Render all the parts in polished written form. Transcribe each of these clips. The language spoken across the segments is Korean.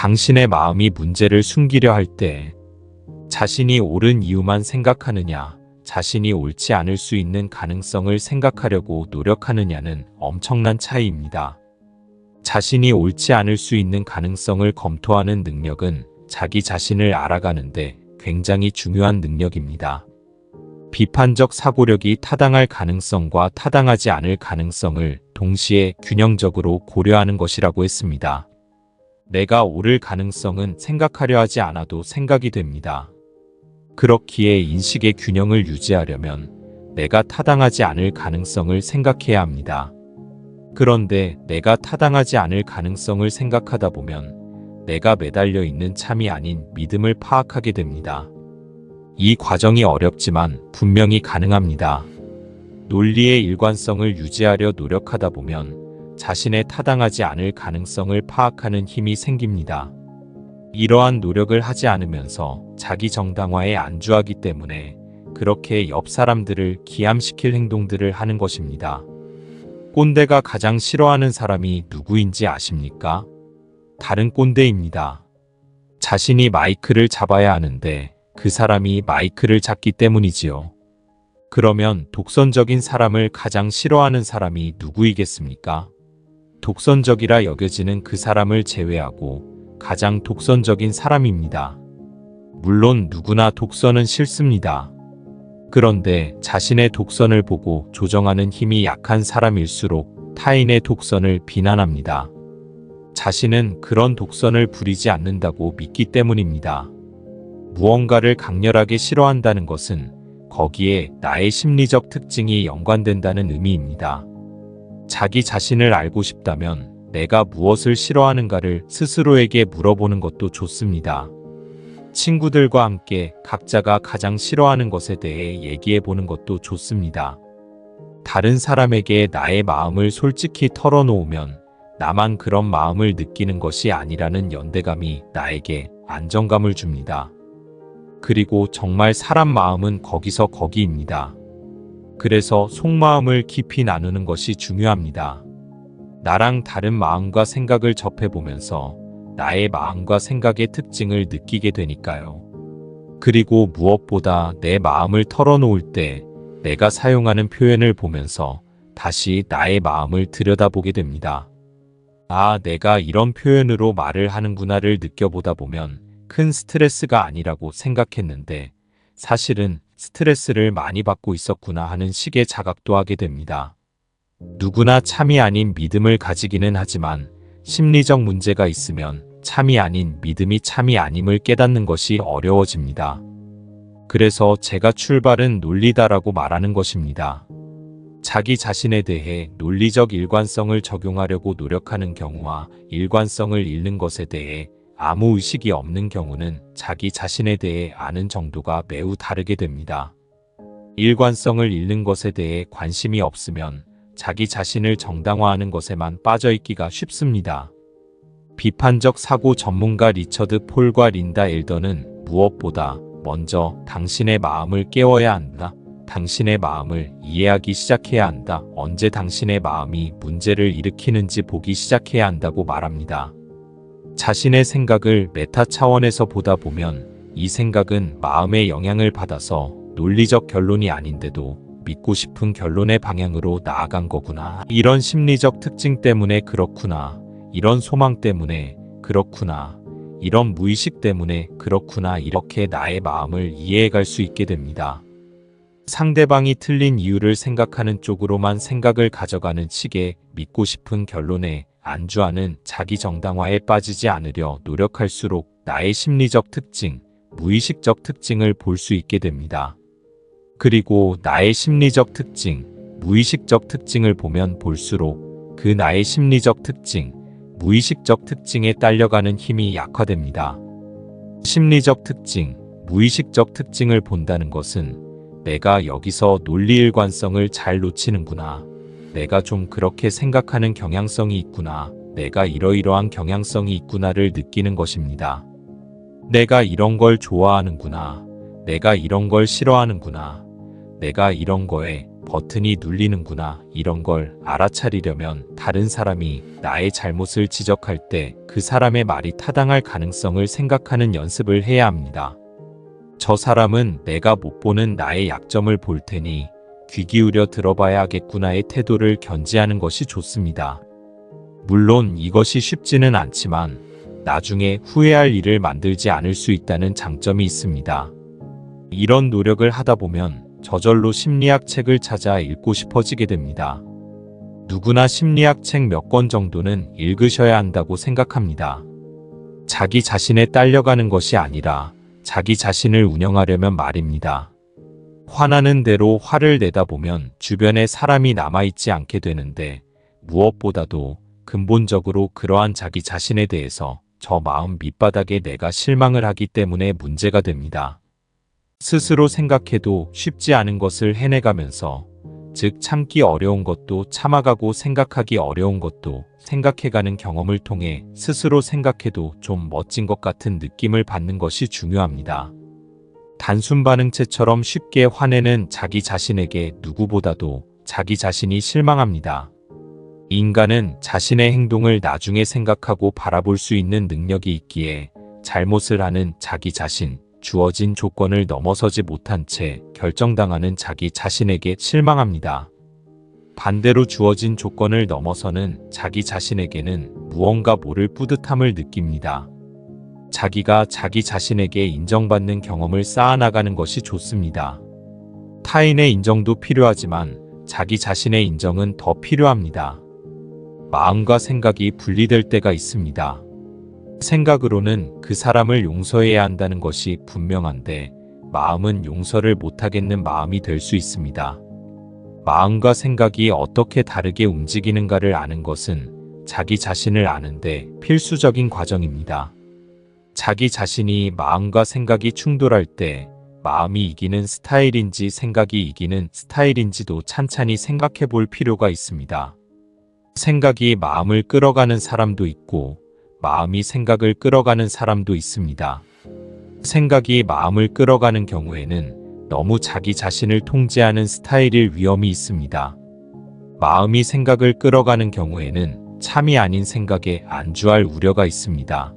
당신의 마음이 문제를 숨기려 할 때 자신이 옳은 이유만 생각하느냐, 자신이 옳지 않을 수 있는 가능성을 생각하려고 노력하느냐는 엄청난 차이입니다. 자신이 옳지 않을 수 있는 가능성을 검토하는 능력은 자기 자신을 알아가는데 굉장히 중요한 능력입니다. 비판적 사고력이 타당할 가능성과 타당하지 않을 가능성을 동시에 균형적으로 고려하는 것이라고 했습니다. 내가 옳을 가능성은 생각하려 하지 않아도 생각이 됩니다. 그렇기에 인식의 균형을 유지하려면 내가 타당하지 않을 가능성을 생각해야 합니다. 그런데 내가 타당하지 않을 가능성을 생각하다 보면 내가 매달려 있는 참이 아닌 믿음을 파악하게 됩니다. 이 과정이 어렵지만 분명히 가능합니다. 논리의 일관성을 유지하려 노력하다 보면 자신의 타당하지 않을 가능성을 파악하는 힘이 생깁니다. 이러한 노력을 하지 않으면서 자기 정당화에 안주하기 때문에 그렇게 옆 사람들을 기함시킬 행동들을 하는 것입니다. 꼰대가 가장 싫어하는 사람이 누구인지 아십니까? 다른 꼰대입니다. 자신이 마이크를 잡아야 하는데 그 사람이 마이크를 잡기 때문이지요. 그러면 독선적인 사람을 가장 싫어하는 사람이 누구이겠습니까? 독선적이라 여겨지는 그 사람을 제외하고 가장 독선적인 사람입니다. 물론 누구나 독선은 싫습니다. 그런데 자신의 독선을 보고 조정하는 힘이 약한 사람일수록 타인의 독선을 비난합니다. 자신은 그런 독선을 부리지 않는다고 믿기 때문입니다. 무언가를 강렬하게 싫어한다는 것은 거기에 나의 심리적 특징이 연관된다는 의미입니다. 자기 자신을 알고 싶다면 내가 무엇을 싫어하는가를 스스로에게 물어보는 것도 좋습니다. 친구들과 함께 각자가 가장 싫어하는 것에 대해 얘기해 보는 것도 좋습니다. 다른 사람에게 나의 마음을 솔직히 털어놓으면 나만 그런 마음을 느끼는 것이 아니라는 연대감이 나에게 안정감을 줍니다. 그리고 정말 사람 마음은 거기서 거기입니다. 그래서 속마음을 깊이 나누는 것이 중요합니다. 나랑 다른 마음과 생각을 접해보면서 나의 마음과 생각의 특징을 느끼게 되니까요. 그리고 무엇보다 내 마음을 털어놓을 때 내가 사용하는 표현을 보면서 다시 나의 마음을 들여다보게 됩니다. 아, 내가 이런 표현으로 말을 하는구나를 느껴보다 보면 큰 스트레스가 아니라고 생각했는데 사실은 스트레스를 많이 받고 있었구나 하는 식의 자각도 하게 됩니다. 누구나 참이 아닌 믿음을 가지기는 하지만 심리적 문제가 있으면 참이 아닌 믿음이 참이 아님을 깨닫는 것이 어려워집니다. 그래서 제가 출발은 논리다라고 말하는 것입니다. 자기 자신에 대해 논리적 일관성을 적용하려고 노력하는 경우와 일관성을 잃는 것에 대해 아무 의식이 없는 경우는 자기 자신에 대해 아는 정도가 매우 다르게 됩니다. 일관성을 잃는 것에 대해 관심이 없으면 자기 자신을 정당화하는 것에만 빠져있기가 쉽습니다. 비판적 사고 전문가 리처드 폴과 린다 엘더는 무엇보다 먼저 당신의 마음을 깨워야 한다. 당신의 마음을 이해하기 시작해야 한다. 언제 당신의 마음이 문제를 일으키는지 보기 시작해야 한다고 말합니다. 자신의 생각을 메타 차원에서 보다 보면 이 생각은 마음의 영향을 받아서 논리적 결론이 아닌데도 믿고 싶은 결론의 방향으로 나아간 거구나. 이런 심리적 특징 때문에 그렇구나. 이런 소망 때문에 그렇구나. 이런 무의식 때문에 그렇구나. 이렇게 나의 마음을 이해해갈 수 있게 됩니다. 상대방이 틀린 이유를 생각하는 쪽으로만 생각을 가져가는 식의 믿고 싶은 결론에 안주하는 자기 정당화에 빠지지 않으려 노력할수록 나의 심리적 특징, 무의식적 특징을 볼 수 있게 됩니다. 그리고 나의 심리적 특징, 무의식적 특징을 보면 볼수록 그 나의 심리적 특징, 무의식적 특징에 딸려가는 힘이 약화됩니다. 심리적 특징, 무의식적 특징을 본다는 것은 내가 여기서 논리 일관성을 잘 놓치는구나. 내가 좀 그렇게 생각하는 경향성이 있구나. 내가 이러이러한 경향성이 있구나를 느끼는 것입니다. 내가 이런 걸 좋아하는구나. 내가 이런 걸 싫어하는구나. 내가 이런 거에 버튼이 눌리는구나 이런 걸 알아차리려면 다른 사람이 나의 잘못을 지적할 때 그 사람의 말이 타당할 가능성을 생각하는 연습을 해야 합니다. 저 사람은 내가 못 보는 나의 약점을 볼 테니 귀 기울여 들어봐야 하겠구나의 태도를 견지하는 것이 좋습니다. 물론 이것이 쉽지는 않지만 나중에 후회할 일을 만들지 않을 수 있다는 장점이 있습니다. 이런 노력을 하다 보면 저절로 심리학 책을 찾아 읽고 싶어지게 됩니다. 누구나 심리학 책 몇 권 정도는 읽으셔야 한다고 생각합니다. 자기 자신에 딸려가는 것이 아니라 자기 자신을 운영하려면 말입니다. 화나는 대로 화를 내다 보면 주변에 사람이 남아있지 않게 되는데 무엇보다도 근본적으로 그러한 자기 자신에 대해서 저 마음 밑바닥에 내가 실망을 하기 때문에 문제가 됩니다. 스스로 생각해도 쉽지 않은 것을 해내가면서 즉 참기 어려운 것도 참아가고 생각하기 어려운 것도 생각해가는 경험을 통해 스스로 생각해도 좀 멋진 것 같은 느낌을 받는 것이 중요합니다. 단순 반응체처럼 쉽게 화내는 자기 자신에게 누구보다도 자기 자신이 실망합니다. 인간은 자신의 행동을 나중에 생각하고 바라볼 수 있는 능력이 있기에 잘못을 하는 자기 자신, 주어진 조건을 넘어서지 못한 채 결정당하는 자기 자신에게 실망합니다. 반대로 주어진 조건을 넘어서는 자기 자신에게는 무언가 모를 뿌듯함을 느낍니다. 자기가 자기 자신에게 인정받는 경험을 쌓아나가는 것이 좋습니다. 타인의 인정도 필요하지만 자기 자신의 인정은 더 필요합니다. 마음과 생각이 분리될 때가 있습니다. 생각으로는 그 사람을 용서해야 한다는 것이 분명한데 마음은 용서를 못하겠는 마음이 될 수 있습니다. 마음과 생각이 어떻게 다르게 움직이는가를 아는 것은 자기 자신을 아는데 필수적인 과정입니다. 자기 자신이 마음과 생각이 충돌할 때 마음이 이기는 스타일인지 생각이 이기는 스타일인지도 찬찬히 생각해 볼 필요가 있습니다. 생각이 마음을 끌어가는 사람도 있고 마음이 생각을 끌어가는 사람도 있습니다. 생각이 마음을 끌어가는 경우에는 너무 자기 자신을 통제하는 스타일일 위험이 있습니다. 마음이 생각을 끌어가는 경우에는 참이 아닌 생각에 안주할 우려가 있습니다.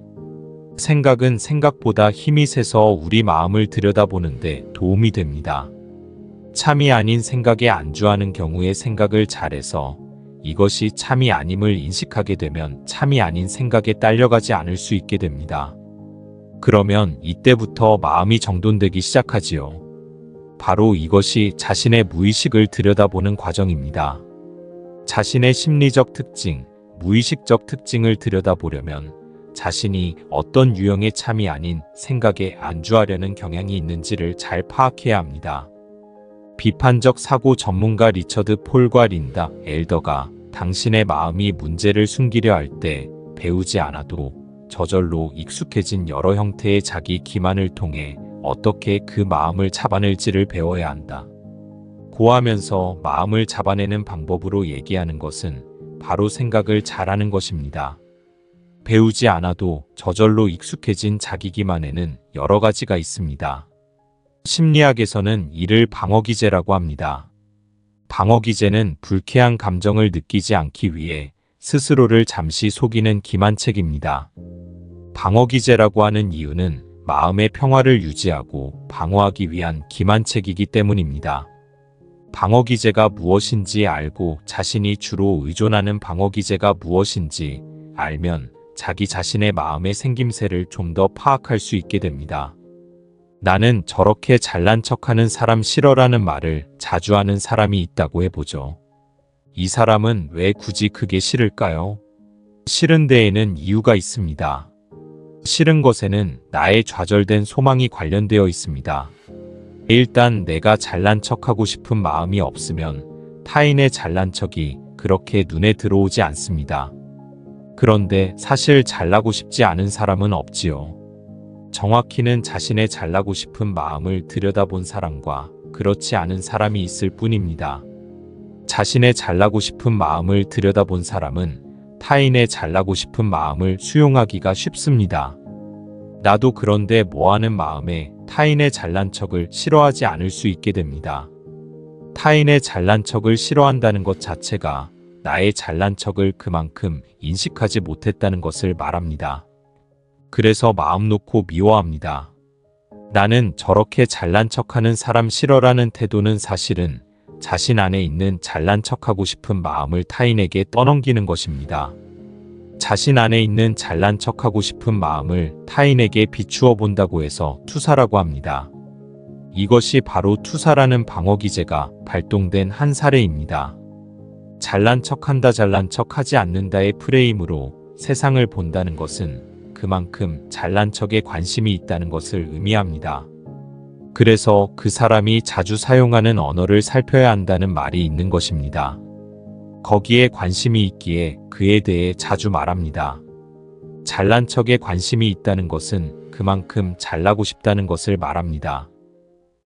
생각은 생각보다 힘이 세서 우리 마음을 들여다보는데 도움이 됩니다. 참이 아닌 생각에 안주하는 경우에 생각을 잘해서 이것이 참이 아님을 인식하게 되면 참이 아닌 생각에 딸려가지 않을 수 있게 됩니다. 그러면 이때부터 마음이 정돈되기 시작하지요. 바로 이것이 자신의 무의식을 들여다보는 과정입니다. 자신의 심리적 특징, 무의식적 특징을 들여다보려면 자신이 어떤 유형의 참이 아닌 생각에 안주하려는 경향이 있는지를 잘 파악해야 합니다. 비판적 사고 전문가 리처드 폴과 린다 엘더가 당신의 마음이 문제를 숨기려 할 때 배우지 않아도 저절로 익숙해진 여러 형태의 자기 기만을 통해 어떻게 그 마음을 잡아낼지를 배워야 한다. 고하면서 마음을 잡아내는 방법으로 얘기하는 것은 바로 생각을 잘하는 것입니다. 배우지 않아도 저절로 익숙해진 자기 기만에는 여러 가지가 있습니다. 심리학에서는 이를 방어기제라고 합니다. 방어기제는 불쾌한 감정을 느끼지 않기 위해 스스로를 잠시 속이는 기만책입니다. 방어기제라고 하는 이유는 마음의 평화를 유지하고 방어하기 위한 기만책이기 때문입니다. 방어기제가 무엇인지 알고 자신이 주로 의존하는 방어기제가 무엇인지 알면 자기 자신의 마음의 생김새를 좀 더 파악할 수 있게 됩니다. 나는 저렇게 잘난 척하는 사람 싫어라는 말을 자주 하는 사람이 있다고 해보죠. 이 사람은 왜 굳이 그게 싫을까요? 싫은 데에는 이유가 있습니다. 싫은 것에는 나의 좌절된 소망이 관련되어 있습니다. 일단 내가 잘난 척하고 싶은 마음이 없으면 타인의 잘난 척이 그렇게 눈에 들어오지 않습니다. 그런데 사실 잘나고 싶지 않은 사람은 없지요. 정확히는 자신의 잘나고 싶은 마음을 들여다본 사람과 그렇지 않은 사람이 있을 뿐입니다. 자신의 잘나고 싶은 마음을 들여다본 사람은 타인의 잘나고 싶은 마음을 수용하기가 쉽습니다. 나도 그런데 뭐하는 마음에 타인의 잘난 척을 싫어하지 않을 수 있게 됩니다. 타인의 잘난 척을 싫어한다는 것 자체가 나의 잘난 척을 그만큼 인식하지 못했다는 것을 말합니다. 그래서 마음 놓고 미워합니다. 나는 저렇게 잘난 척하는 사람 싫어라는 태도는 사실은 자신 안에 있는 잘난 척하고 싶은 마음을 타인에게 떠넘기는 것입니다. 자신 안에 있는 잘난 척하고 싶은 마음을 타인에게 비추어 본다고 해서 투사라고 합니다. 이것이 바로 투사라는 방어 기제가 발동된 한 사례입니다. 잘난 척한다 잘난 척하지 않는다의 프레임으로 세상을 본다는 것은 그만큼 잘난 척에 관심이 있다는 것을 의미합니다. 그래서 그 사람이 자주 사용하는 언어를 살펴야 한다는 말이 있는 것입니다. 거기에 관심이 있기에 그에 대해 자주 말합니다. 잘난 척에 관심이 있다는 것은 그만큼 잘나고 싶다는 것을 말합니다.